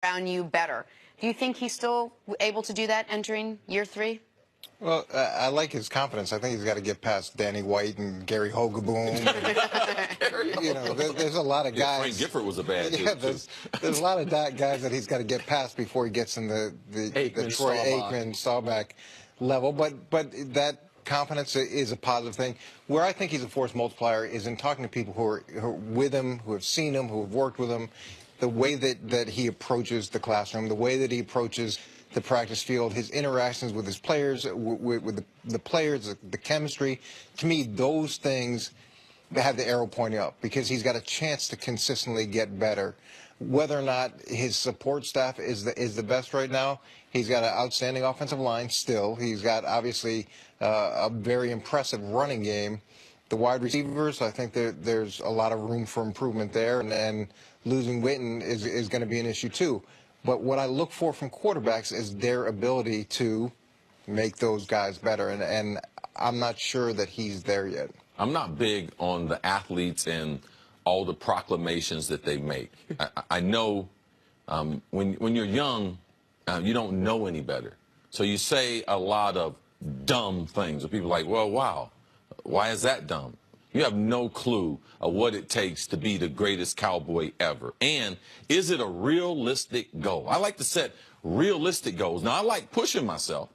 around you better. Do you think he's still able to do that entering year 3? Well, I like his confidence. I think he's got to get past Danny White and Gary Hogaboom. There's a lot of guys. Frank Gifford was a bad dude. Yeah, there's a lot of guys that he's got to get past before he gets in the Troy Aikman, Staubach level. But that confidence is a positive thing. Where I think he's a force multiplier is in talking to people who are with him, who have seen him, who have worked with him, the way that he approaches the classroom, the way that he approaches the practice field, his interactions with his players, with the players, the chemistry. To me, those things have the arrow pointing up because he's got a chance to consistently get better. Whether or not his support staff is the best right now, he's got an outstanding offensive line still. He's got, obviously, a very impressive running game. The wide receivers, I think there's a lot of room for improvement there, and losing Witten is going to be an issue too. But what I look for from quarterbacks is their ability to make those guys better, and I'm not sure that he's there yet. I'm not big on the athletes and all the proclamations that they make. I know when you're young, you don't know any better. So you say a lot of dumb things. People are like, well, wow, why is that dumb? You have no clue of what it takes to be the greatest Cowboy ever. And is it a realistic goal? I like to set realistic goals. Now, I like pushing myself.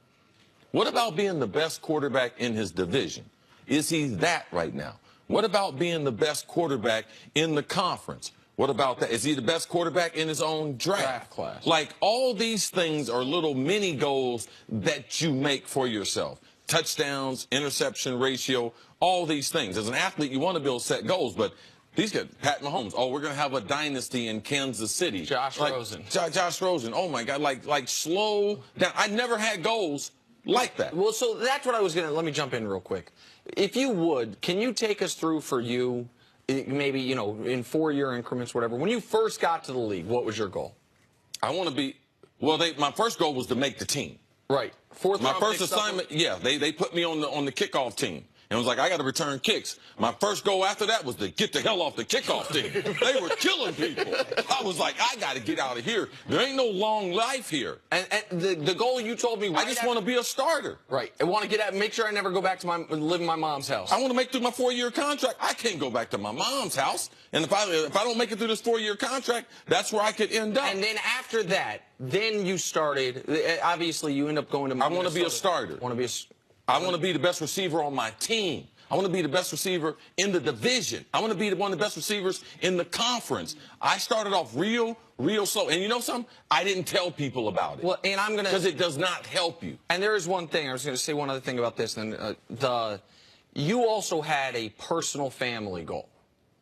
What about being the best quarterback in his division? Is he that right now? What about being the best quarterback in the conference? What about that? Is he the best quarterback in his own draft class? Like, all these things are little mini goals that you make for yourself. Touchdowns, interception ratio, all these things. As an athlete, you want to build set goals, but these guys, Pat Mahomes, oh, we're going to have a dynasty in Kansas City. Josh Rosen. Josh Rosen, oh, my God, like slow down. I never had goals like that. Well, so that's what I was going to, let me jump in real quick. If you would, can you take us through for you, maybe, in 4-year increments, whatever, when you first got to the league, what was your goal? I want to be, well, my first goal was to make the team. Right. My first assignment, yeah, they put me on the kickoff team. And it was like, I got to return kicks. My first goal after that was to get the hell off the kickoff team. They were killing people. I was like, I got to get out of here. There ain't no long life here. And the goal you told me, I just want to be a starter. Right. I want to get out, make sure I never go back to live in my mom's house. I want to make through my 4-year contract. I can't go back to my mom's house. And if I don't make it through this 4-year contract, that's where I could end up. And then after that, then you started, obviously you end up going to I want to be a starter. I want to be the best receiver on my team. I want to be the best receiver in the division. I want to be one of the best receivers in the conference. I started off real slow. And you know something? I didn't tell people about it. Well, and I'm going to... Because it does not help you. And there is one thing. I was going to say one other thing about this. And you also had a personal family goal.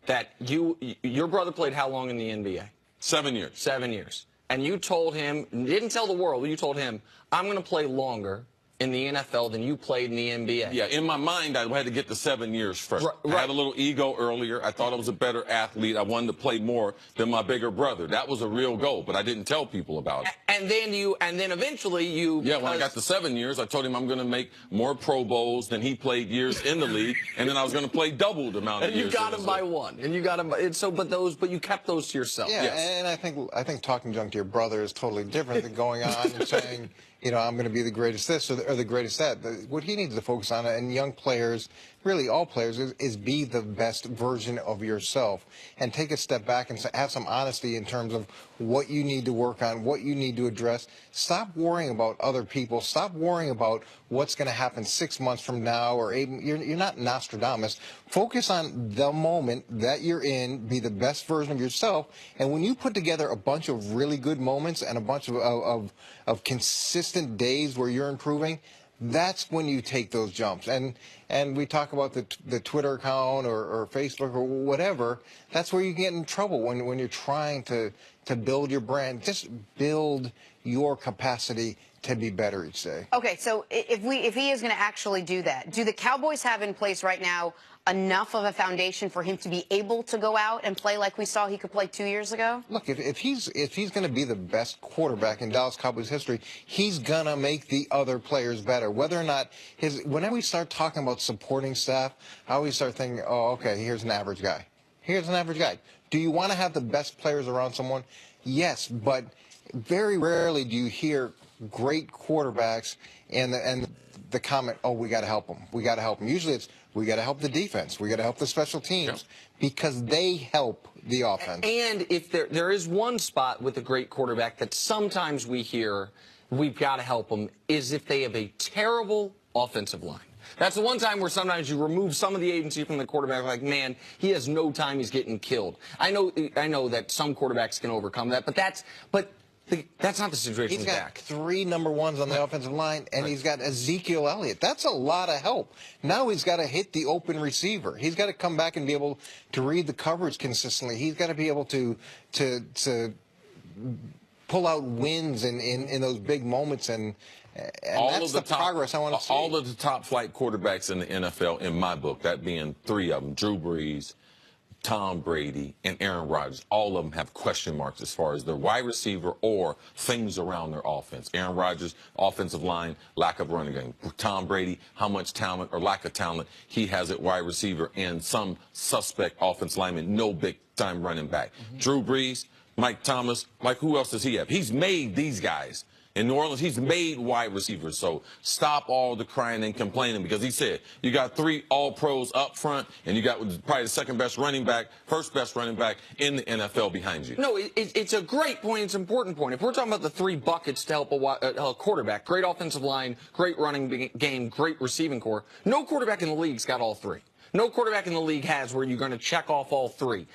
That your brother played how long in the NBA? 7 years. 7 years. And you told him, didn't tell the world, but you told him, I'm going to play longer in the NFL than you played in the NBA. Yeah, in my mind, I had to get to 7 years first. Right. I had a little ego earlier. I thought I was a better athlete. I wanted to play more than my bigger brother. That was a real goal, but I didn't tell people about it. And then eventually you... Yeah, when I got to 7 years, I told him I'm going to make more Pro Bowls than he played years in the league, and then I was going to play double the amount of years. And you got him by one. And you got him by... But you kept those to yourself. Yeah, yes. And I think talking junk to your brother is totally different than going on and saying, I'm going to be the greatest this or the greatest that. What he needs to focus on, and young players, really all players, is be the best version of yourself and take a step back and have some honesty in terms of what you need to work on, what you need to address. Stop worrying about other people. Stop worrying about what's going to happen 6 months from now or 8. You're not Nostradamus. Focus on the moment that you're in. Be the best version of yourself. And when you put together a bunch of really good moments and a bunch of consistent days where you're improving, that's when you take those jumps. And we talk about the Twitter account or Facebook or whatever. That's where you get in trouble when you're trying to build your brand. Just build your capacity to be better each day. Okay, so if he is going to actually do that, do the Cowboys have in place right now enough of a foundation for him to be able to go out and play like we saw he could play 2 years ago? Look, if he's going to be the best quarterback in Dallas Cowboys history, he's going to make the other players better. Whether or not whenever we start talking about supporting staff, I always start thinking, oh, okay, here's an average guy. Here's an average guy. Do you want to have the best players around someone? Yes, but very rarely do you hear great quarterbacks and the comment, oh, we got to help them. We got to help them. Usually it's, we got to help the defense. We got to help the special teams because they help the offense. And if there is one spot with a great quarterback that sometimes we hear we've got to help them is if they have a terrible offensive line. That's the one time where sometimes you remove some of the agency from the quarterback, like, man, he has no time, he's getting killed. I know that some quarterbacks can overcome that, but that's not the situation with Dak. He's got 3 number ones on the offensive line, and he's got Ezekiel Elliott. That's a lot of help. Now he's got to hit the open receiver. He's got to come back and be able to read the coverage consistently. He's got to be able to pull out wins in those big moments, and that's the progress I want to see. All of the top flight quarterbacks in the NFL, in my book, that being 3 of them, Drew Brees, Tom Brady, and Aaron Rodgers, all of them have question marks as far as their wide receiver or things around their offense. Aaron Rodgers, offensive line, lack of running game. Tom Brady, how much talent or lack of talent he has at wide receiver, and some suspect offense lineman, no big-time running back. Drew Brees, Mike Thomas, who else does he have? He's made these guys. In New Orleans, he's made wide receivers. So stop all the crying and complaining, because he said you got 3 all-pros up front, and you got probably the second-best running back, first-best running back in the NFL behind you. No, it's a great point. It's an important point. If we're talking about the 3 buckets to help a quarterback, great offensive line, great running game, great receiving core, no quarterback in the league's got all 3. No quarterback in the league has where you're going to check off all 3.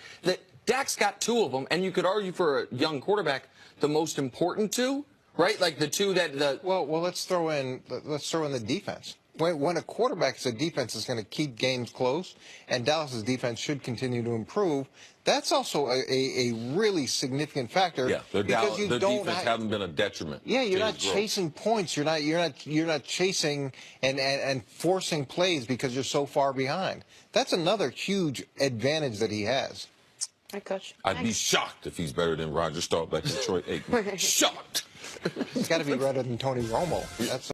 Dak's got 2 of them, and you could argue for a young quarterback the most important 2. Right, like the 2 that well, let's throw in the defense. When a quarterback is a defense is going to keep games close, and Dallas's defense should continue to improve. That's also a really significant factor. Yeah, their defense haven't been a detriment. Yeah, you're not chasing points. You're not chasing and forcing plays because you're so far behind. That's another huge advantage that he has. Hi, Coach. I'd be shocked if he's better than Roger Staubach and Troy Aikman. Shocked. It's got to be better than Tony Romo. That's